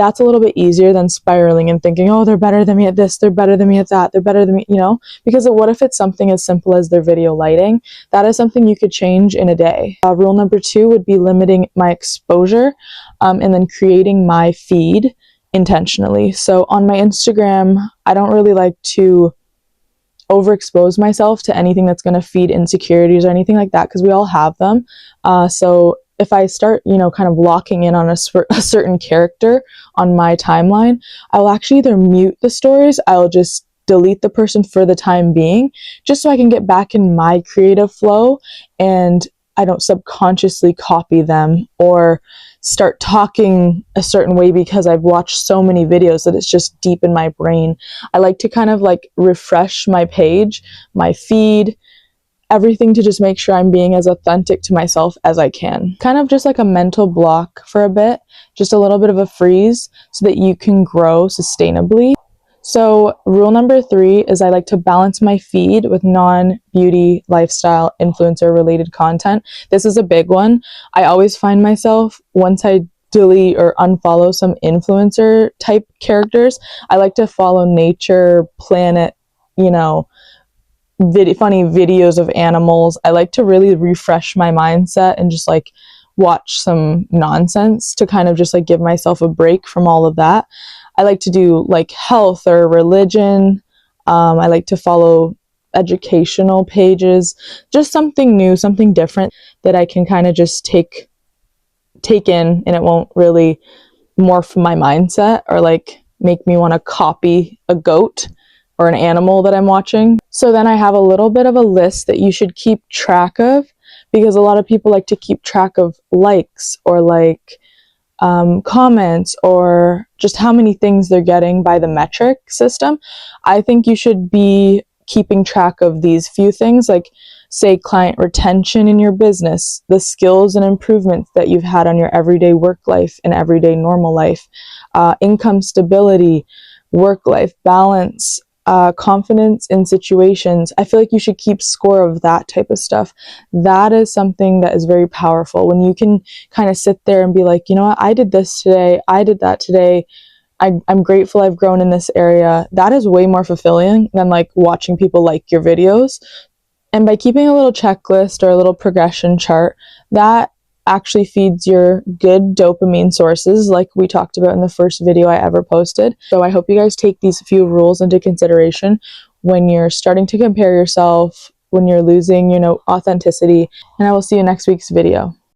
that's a little bit easier than spiraling and thinking, oh, they're better than me at this, they're better than me at that, they're better than me, you know? Because what if it's something as simple as their video lighting? That is something you could change in a day. Rule number 2 would be limiting my exposure, and then creating my feed intentionally. So on my Instagram, I don't really like to overexpose myself to anything that's going to feed insecurities or anything like that, because we all have them. So if I start, kind of locking in on a certain character on my timeline, I will actually either mute the stories, I'll just delete the person for the time being, just so I can get back in my creative flow and I don't subconsciously copy them or start talking a certain way because I've watched so many videos that it's just deep in my brain. I like to kind of like refresh my page, my feed, everything, to just make sure I'm being as authentic to myself as I can. Kind of just like a mental block for a bit, just a little bit of a freeze so that you can grow sustainably. So rule number 3 is I like to balance my feed with non-beauty, lifestyle, influencer related content. This is a big one. I always find myself, once I delete or unfollow some influencer type characters, I like to follow nature, planet, funny videos of animals. I like to really refresh my mindset and just like watch some nonsense to kind of just like give myself a break from all of that. I like to do like health or religion. I like to follow educational pages, just something new, something different that I can kind of just take in, and it won't really morph my mindset or like make me want to copy a goat or an animal that I'm watching. So then I have a little bit of a list that you should keep track of, because a lot of people like to keep track of likes or like comments or just how many things they're getting by the metric system. I think you should be keeping track of these few things, like say client retention in your business, the skills and improvements that you've had on your everyday work life and everyday normal life, income stability, work-life balance, confidence in situations. I feel like you should keep score of that type of stuff. That is something that is very powerful when you can kind of sit there and be like, you know what, I did this today, I did that today, I'm grateful I've grown in this area. That is way more fulfilling than like watching people like your videos. And by keeping a little checklist or a little progression chart, that actually feeds your good dopamine sources, like we talked about in the first video I ever posted. So I hope you guys take these few rules into consideration when you're starting to compare yourself, when you're losing, authenticity, and I will see you in next week's video.